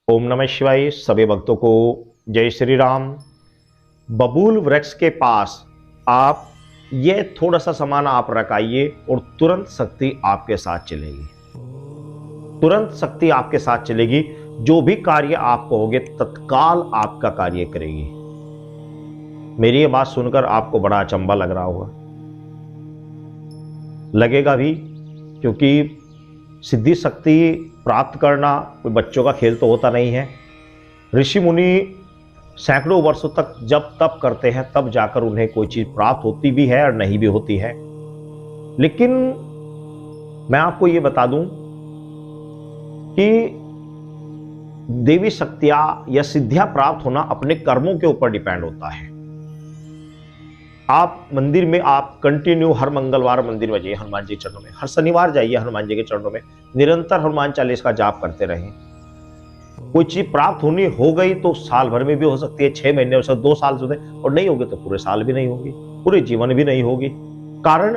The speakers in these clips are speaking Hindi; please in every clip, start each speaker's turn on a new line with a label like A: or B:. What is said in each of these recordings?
A: ओम नमः शिवाय। सभी भक्तों को जय श्री राम। बबूल वृक्ष के पास आप ये थोड़ा सा सामान आप रखाइए और तुरंत शक्ति आपके साथ चलेगी। तुरंत शक्ति आपके साथ चलेगी। जो भी कार्य आप कहोगे तत्काल आपका कार्य करेगी। मेरी ये बात सुनकर आपको बड़ा अचंभा लग रहा होगा, लगेगा भी, क्योंकि सिद्धि शक्ति प्राप्त करना कोई बच्चों का खेल तो होता नहीं है। ऋषि मुनि सैकड़ों वर्षों तक जब तप करते हैं तब जाकर उन्हें कोई चीज प्राप्त होती भी है और नहीं भी होती है। लेकिन मैं आपको ये बता दूं कि देवी शक्तियां या सिद्धियां प्राप्त होना अपने कर्मों के ऊपर डिपेंड होता है। आप मंदिर में आप कंटिन्यू हर मंगलवार मंदिर में जाइए हनुमान जी के चरणों में, हर शनिवार जाइए हनुमान जी के चरणों में, निरंतर हनुमान चालीसा का जाप करते रहें। कोई चीज प्राप्त होनी हो गई तो साल भर में भी हो सकती है, 6 महीने हो सकते, 2 साल से, और नहीं होगी तो पूरे साल भी नहीं होगी, पूरे जीवन भी नहीं होगी। कारण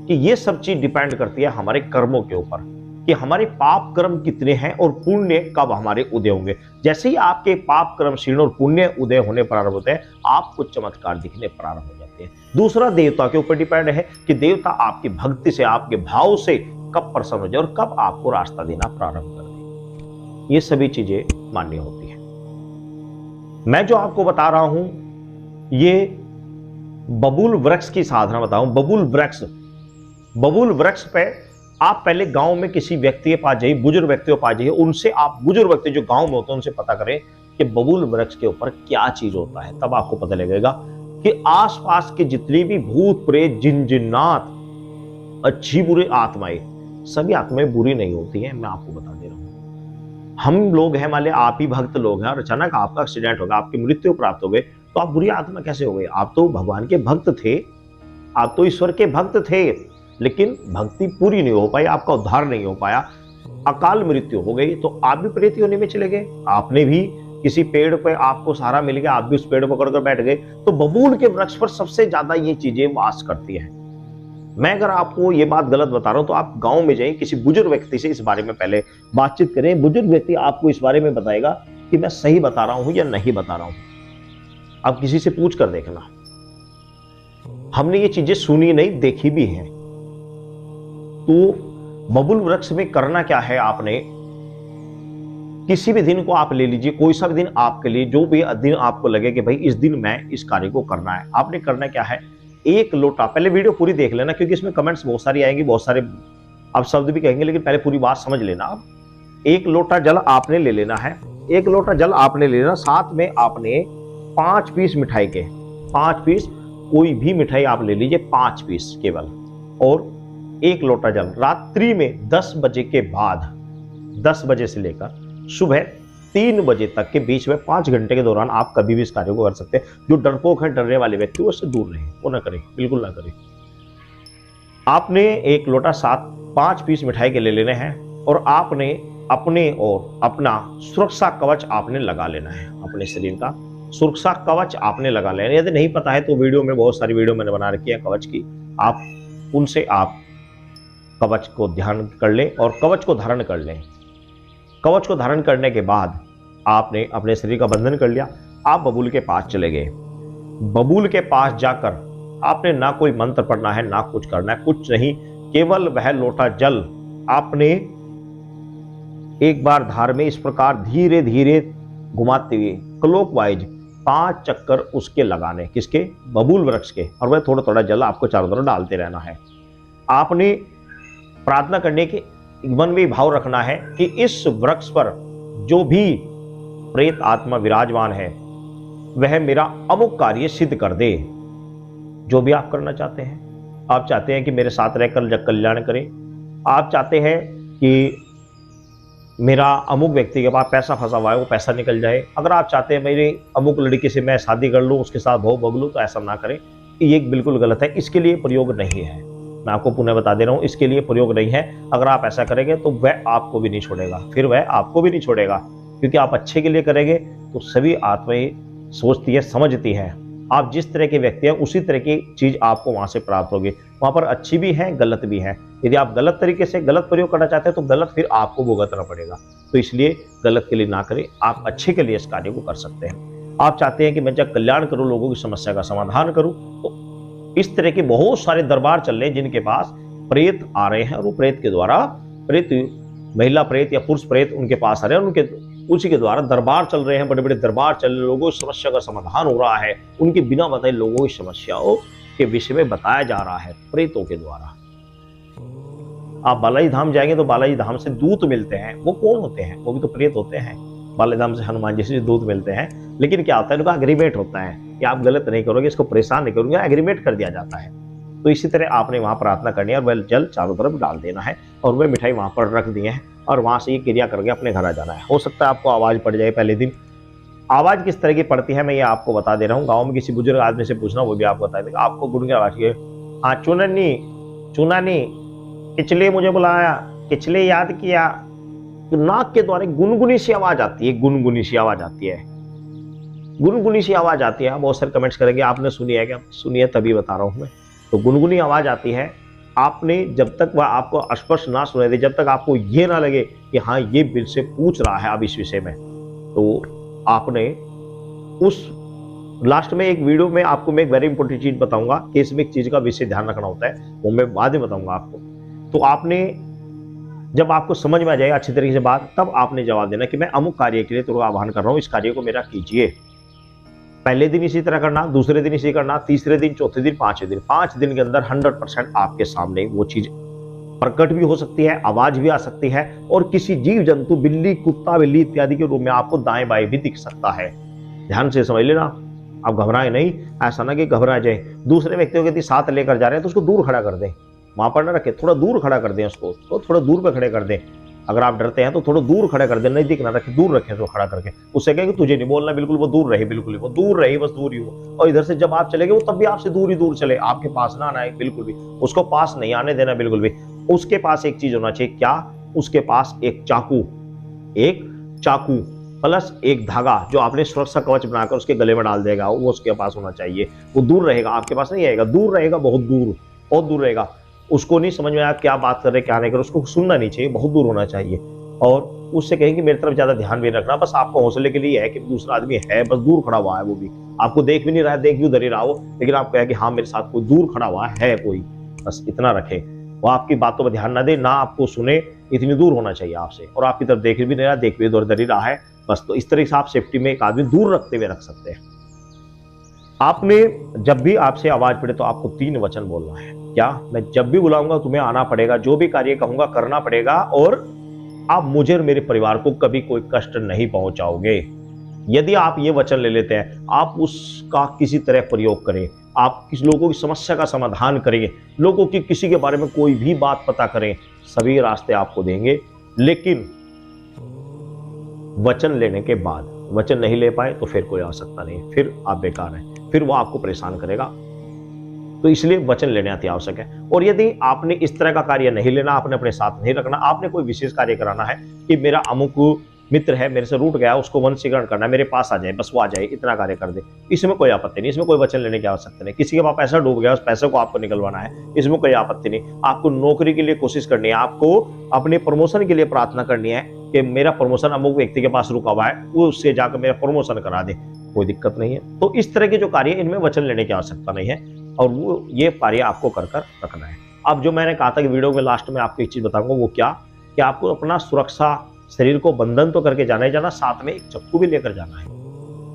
A: कि ये सब चीज डिपेंड करती है हमारे कर्मों के ऊपर कि हमारे पाप कर्म कितने हैं और पुण्य कब हमारे उदय होंगे। जैसे ही आपके पाप कर्म क्षीण और पुण्य उदय होने प्रारंभ होते हैं, आपको चमत्कार दिखने प्रारंभ हो जाते हैं। दूसरा देवता के ऊपर डिपेंड है कि देवता आपकी भक्ति से, आपके भाव से कब प्रसन्न हो जाए और कब आपको रास्ता देना प्रारंभ कर दे। ये सभी चीजें मान्य होती हैं। मैं जो आपको बता रहा हूं ये बबूल वृक्ष की साधना बताऊं। बबूल वृक्ष पे आप पहले गांव में किसी व्यक्ति के पास जाइए, बुजुर्ग व्यक्ति के पास जाइए, उनसे आप, बुजुर्ग व्यक्ति जो गांव में होते हैं उनसे पता करें कि बबूल वृक्ष के ऊपर क्या चीज होता है। तब आपको पता लगेगा कि आसपास के जितनी भी भूत प्रेत जिन जिन्नात अच्छी बुरी आत्माएं, सभी आत्माएं बुरी नहीं होती हैं। मैं आपको बता दे रहा हूं। हम लोग हैं, मान लिया आप ही भक्त लोग हैं और अचानक आपका एक्सीडेंट हो गया, आपकी मृत्यु प्राप्त हो गई, तो आप बुरी आत्मा कैसे हो गए? आप तो भगवान के भक्त थे, आप तो ईश्वर के भक्त थे, लेकिन भक्ति पूरी नहीं हो पाई, आपका उद्धार नहीं हो पाया, अकाल मृत्यु हो गई, तो आप भी प्रेत होने में चले गए। आपने भी किसी पेड़ पे आपको सहारा मिल गया, आप भी उस पेड़ पकड़कर बैठ गए। तो बबूल के वृक्ष पर सबसे ज्यादा ये चीजें वास करती हैं। मैं अगर आपको ये बात गलत बता रहा हूं तो आप गांव में जाइए, किसी बुजुर्ग व्यक्ति से इस बारे में पहले बातचीत करें। बुजुर्ग व्यक्ति आपको इस बारे में बताएगा कि मैं सही बता रहा हूं या नहीं बता रहा हूं। आप किसी से पूछ कर देखना। हमने ये चीजें सुनी नहीं, देखी भी है। तो बबूल वृक्ष में करना क्या है, आपने किसी भी दिन को आप ले लीजिए, कोई सा भी दिन आपके लिए, जो भी दिन आपको लगे कि भाई इस दिन मैं इस कार्य को करना है। आपने करना क्या है, 1 लोटा, पहले वीडियो पूरी देख लेना क्योंकि इसमें कमेंट्स बहुत सारी आएंगी, बहुत सारे आप शब्द भी कहेंगे, लेकिन पहले पूरी बात समझ लेना। आप 1 लोटा जल आपने ले लेना है, 1 लोटा जल आपने ले लेना, साथ में आपने 5 पीस मिठाई के, 5 पीस, कोई भी मिठाई आप ले लीजिए, 5 पीस केवल, और 1 लोटा जल। रात्रि में 10 बजे के बाद, 10 बजे से लेकर सुबह 3 बजे तक के बीच में 5 घंटे के दौरान आप कभी भी इस कार्य को कर सकते हैं। जो डरपोक है, डरने वाले व्यक्ति, उससे दूर रहे, वो ना करें, बिल्कुल ना करें। आपने 1 लोटा 5 पीस मिठाई के ले लेने हैं और आपने अपने और अपना सुरक्षा कवच आपने लगा लेना है। अपने शरीर का सुरक्षा कवच आपने लगा लेना है। यदि नहीं पता है तो वीडियो में, बहुत सारी वीडियो मैंने बना रखी है कवच की, आप उनसे आप कवच को ध्यान कर लें और कवच को धारण कर लें। कवच को धारण करने के बाद आपने अपने शरीर का बंधन कर लिया। आप बबूल के पास चले गए। बबूल के पास जाकर आपने ना कोई मंत्र पढ़ना है, ना कुछ करना है, कुछ नहीं, केवल वह लोटा जल आपने एक बार धार में इस प्रकार धीरे धीरे घुमाते हुए क्लॉकवाइज 5 चक्कर उसके लगाने, किसके? बबूल वृक्ष के, और वह थोड़ा थोड़ा जल आपको चारों तरफ डालते रहना है। आपने प्रार्थना करने के मन में भाव रखना है कि इस वृक्ष पर जो भी प्रेत आत्मा विराजमान है वह मेरा अमुक कार्य सिद्ध कर दे। जो भी आप करना चाहते हैं, आप चाहते हैं कि मेरे साथ रहकर जग कल्याण करें, आप चाहते हैं कि मेरा अमुक व्यक्ति के पास पैसा फंसा हुआ है वो पैसा निकल जाए, अगर आप चाहते हैं मेरी अमुक लड़की से मैं शादी कर लूँ, उसके साथ भोग भोग लूँ, तो ऐसा ना करें। ये बिल्कुल गलत है, इसके लिए प्रयोग नहीं है। मैं आपको पुनः बता दे रहा हूं, इसके लिए प्रयोग नहीं है। अगर आप ऐसा करेंगे तो वह आपको भी नहीं छोड़ेगा, फिर वह आपको भी नहीं छोड़ेगा, क्योंकि आप अच्छे के लिए करेंगे। तो सभी आत्माएं सोचती है, समझती है आप जिस तरह के व्यक्ति हैं उसी तरह की चीज आपको वहां से प्राप्त होगी। वहां पर अच्छी भी है, गलत भी है। यदि आप गलत तरीके से गलत प्रयोग करना चाहते हैं तो गलत फिर आपको भुगतना पड़ेगा। तो इसलिए गलत के लिए ना करें, आप अच्छे के लिए इस कार्य को कर सकते हैं। आप चाहते हैं कि मैं जब कल्याण करूं, लोगों की समस्या का समाधान करूं, तो इस तरह के बहुत सारे दरबार चल रहे हैं जिनके पास प्रेत आ रहे हैं और वो प्रेत के द्वारा, प्रेत महिला प्रेत या पुरुष प्रेत उनके पास आ रहे हैं, उनके उसी के द्वारा दरबार चल रहे हैं, बड़े बड़े दरबार चल रहे हैं, लोगों की समस्या का समाधान हो रहा है, उनके बिना बताए लोगों की समस्याओं के विषय में बताया जा रहा है प्रेतों के द्वारा। आप बालाजी धाम जाएंगे तो बालाजी धाम से दूत मिलते हैं। वो कौन होते हैं? वो भी तो प्रेत होते हैं। बालाजी धाम से हनुमान जी से दूत मिलते हैं, लेकिन क्या होता है, उनका एग्रीमेंट होता है कि आप गलत नहीं करोगे, इसको परेशान नहीं करोगे, एग्रीमेंट कर दिया जाता है। तो इसी तरह आपने वहां प्रार्थना करनी है और वह जल चारों तरफ डाल देना है और वह मिठाई वहां पर रख दिए हैं और वहां से ये क्रिया करके अपने घर आ जाना है। हो सकता है आपको आवाज पड़ जाए पहले दिन। आवाज किस तरह की पड़ती है मैं ये आपको बता दे रहा हूँ। गाँव में किसी बुजुर्ग आदमी से पूछना, वो भी आपको बता देगा। आपको गुण की आवाज की, हाँ चुननी चुनानी, किचले मुझे बुलाया, किचले याद किया। तो नाक के द्वारा गुनगुनी सी आवाज आती है, गुनगुनी सी आवाज आती है, गुनगुनी सी आवाज आती है। बहुत सारे कमेंट्स करेंगे आपने सुनी है क्या? सुनी है तभी बता रहा हूं मैं। तो गुनगुनी आवाज आती है। आपने जब तक वह आपको स्पष्ट ना सुने दे, जब तक आपको ये ना लगे कि हाँ ये बिल से पूछ रहा है अब इस विषय में, तो आपने उस लास्ट में एक वीडियो में आपको मैं एक वेरी इंपॉर्टेंट चीज बताऊंगा कि इसमें एक चीज का विषय ध्यान रखना होता है, वो मैं बाद में बताऊंगा आपको। तो आपने जब आपको समझ में आ जाएगा अच्छी तरीके से बात, तब आपने जवाब देना कि मैं अमुक कार्य के लिए तो आह्वान कर रहा हूं, इस कार्य को मेरा कीजिए। पहले दिन इसी तरह करना, दूसरे दिन इसी करना, तीसरे दिन, चौथे दिन, पांचवें दिन, 5 दिन के अंदर 100% आपके सामने वो चीज प्रकट भी हो सकती है, आवाज भी आ सकती है और किसी जीव जंतु, बिल्ली, कुत्ता, बिल्ली इत्यादि के रूप में आपको दाएं बाएं भी दिख सकता है। ध्यान से समझ लेना, आप घबराए नहीं। ऐसा ना कि घबरा जाए। दूसरे व्यक्तियों के साथ लेकर जा रहे हैं तो उसको दूर खड़ा कर दें, वहां पर ना रखे, थोड़ा दूर खड़ा कर दें उसको, तो थोड़ा दूर पे खड़े कर दें। अगर आप डरते हैं तो थोड़ा दूर खड़ा कर दें, नजदीक ना रखें, दूर रखें, तो खड़ा करके उससे कहें कि तुझे नहीं बोलना, बिल्कुल वो दूर रहे, बिल्कुल वो दूर रहे, बस दूर ही हो। और इधर से जब आप चलेंगे वो तब भी आपसे दूर ही दूर चले, आपके पास ना आए बिल्कुल भी, उसको पास नहीं आने देना बिल्कुल भी। उसके पास एक चीज होना चाहिए, क्या? उसके पास एक चाकू प्लस एक धागा जो आपने सुरक्षा कवच बनाकर उसके गले में डाल देगा, वो उसके पास होना चाहिए। वो दूर रहेगा, आपके पास नहीं आएगा, दूर रहेगा, बहुत दूर रहेगा। उसको नहीं समझ में आया क्या बात कर रहे, क्या नहीं कर रहे, उसको सुनना नहीं चाहिए, बहुत दूर होना चाहिए। और उससे कहेंगे मेरी तरफ ज्यादा ध्यान भी रखना, बस आपको हौसले के लिए है कि दूसरा आदमी है, बस दूर खड़ा हुआ है, वो भी आपको देख भी नहीं रहा है, देख भी उधर ही रहा हो, लेकिन आप कहे कि हाँ मेरे साथ कोई दूर खड़ा हुआ है कोई, बस इतना रखे। वो आपकी बातों पर ध्यान ना दे, ना आपको सुने, इतनी दूर होना चाहिए आपसे, और आपकी तरफ देख भी नहीं रहा, देख भी उधर ही रहा है, बस। तो इस तरह से आप सेफ्टी में एक आदमी दूर रखते हुए रख सकते हैं। आपने जब भी आपसे आवाज पड़े तो आपको 3 वचन बोलना है। क्या? मैं जब भी बुलाऊंगा तुम्हें आना पड़ेगा, जो भी कार्य कहूंगा करना पड़ेगा, और आप मुझे और मेरे परिवार को कभी कोई कष्ट नहीं पहुंचाओगे। यदि आप ये वचन ले लेते हैं, आप उसका किसी तरह प्रयोग करें, आप किसी लोगों की समस्या का समाधान करें, लोगों की किसी के बारे में कोई भी बात पता करें, सभी रास्ते आपको देंगे। लेकिन वचन लेने के बाद वचन नहीं ले पाए तो फिर कोई आ सकता नहीं, फिर आप बेकार हैं, फिर वो आपको परेशान करेगा। तो इसलिए वचन लेने अति आवश्यक है। और यदि आपने इस तरह का कार्य नहीं लेना, आपने अपने साथ नहीं रखना, आपने कोई विशेष कार्य कराना है कि मेरा अमुक मित्र है, मेरे से रूठ गया, उसको वंशीकरण करना है, मेरे पास आ जाए, बस वो आ जाए, इतना कार्य कर दे, इसमें कोई आपत्ति नहीं, इसमें कोई वचन लेने की आवश्यकता नहीं। किसी के पास पैसा डूब गया, उस पैसे को आपको निकलवाना है, इसमें कोई आपत्ति नहीं। आपको नौकरी के लिए कोशिश करनी है, आपको अपने प्रमोशन के लिए प्रार्थना करनी है कि मेरा प्रमोशन अमुक व्यक्ति के पास रुका हुआ है, वो उससे जाकर मेरा प्रमोशन करा दे, कोई दिक्कत नहीं है। तो इस तरह के जो कार्य, इनमें वचन लेने की आवश्यकता नहीं है, और वो ये कार्य आपको कर रखना है। अब जो मैंने कहा था कि वीडियो के लास्ट में आपको एक चीज बताऊंगा, वो क्या कि आपको अपना सुरक्षा शरीर को बंधन तो करके जाना ही जाना, साथ में एक चक्कू भी लेकर जाना है।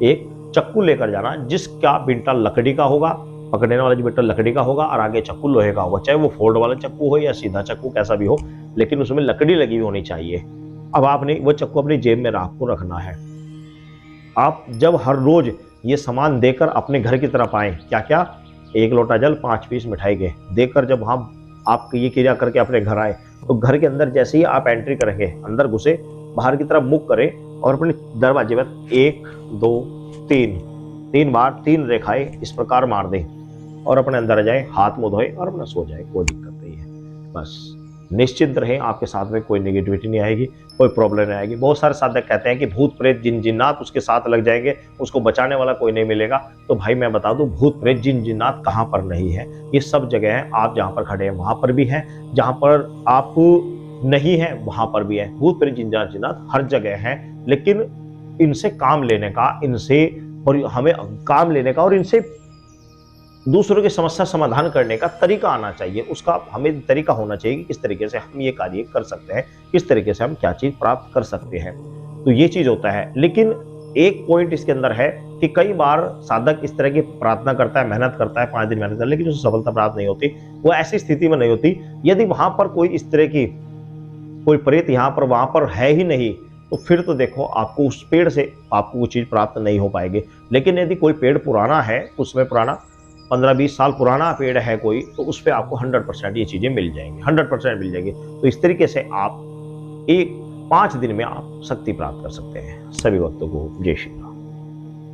A: एक चक्कू लेकर जाना जिसका बिंटा लकड़ी का होगा, पकड़ने वाला जो बिंटा लकड़ी का होगा और आगे चक्कू लोहे का होगा, चाहे वो फोल्ड वाला चक्कू हो या सीधा चक्कू, कैसा भी हो, लेकिन उसमें लकड़ी लगी हुई होनी चाहिए। अब आपने वो चक्कू अपनी जेब में आपको रखना है। आप जब हर रोज ये सामान देकर अपने घर की तरफ आए, क्या क्या, 1 लोटा जल, 5 पीस मिठाई के देकर जब हम आप ये क्रिया करके अपने घर आए, तो घर के अंदर जैसे ही आप एंट्री करेंगे, अंदर घुसे, बाहर की तरफ मुख करें और अपने दरवाजे पर 1 2 3 बार 3 रेखाएं इस प्रकार मार दें और अपने अंदर आ जाए, हाथ मुंह धोए और अपना सो जाए, कोई दिक्कत नहीं है। बस निश्चिंत रहें, आपके साथ में कोई नेगेटिविटी नहीं आएगी, कोई प्रॉब्लम नहीं आएगी। बहुत सारे साधक कहते हैं कि भूत प्रेत जिन जिन्नात उसके साथ लग जाएंगे, उसको बचाने वाला कोई नहीं मिलेगा। तो भाई मैं बता दूं, भूत प्रेत जिन जिन्नात कहाँ पर नहीं है, ये सब जगह है। आप जहाँ पर खड़े हैं वहां पर भी है, जहाँ पर आप नहीं है वहां पर भी है। भूत प्रेत जिन जिन्नात हर जगह है, लेकिन इनसे काम लेने का, इनसे और हमें काम लेने का और इनसे दूसरों की समस्या समाधान करने का तरीका आना चाहिए। उसका हमें तरीका होना चाहिए कि किस तरीके से हम ये कार्य कर सकते हैं, किस तरीके से हम क्या चीज प्राप्त कर सकते हैं। तो ये चीज होता है। लेकिन एक पॉइंट इसके अंदर है कि कई बार साधक इस तरह की प्रार्थना करता है, मेहनत करता है, 5 दिन मेहनत करता है, लेकिन उसे सफलता प्राप्त नहीं होती। वो ऐसी स्थिति में नहीं होती यदि वहां पर कोई इस तरह की कोई प्रेत यहाँ पर वहां पर है ही नहीं, तो फिर तो देखो आपको उस पेड़ से आपको वो चीज प्राप्त नहीं हो पाएगी। लेकिन यदि कोई पेड़ पुराना है, उसमें पुराना 15-20 साल पुराना पेड़ है कोई, तो उस पर आपको 100% ये चीजें मिल जाएंगी, 100% मिल जाएगी। तो इस तरीके से आप 5 दिन में आप शक्ति प्राप्त कर सकते हैं। सभी भक्तों को जय श्री राम।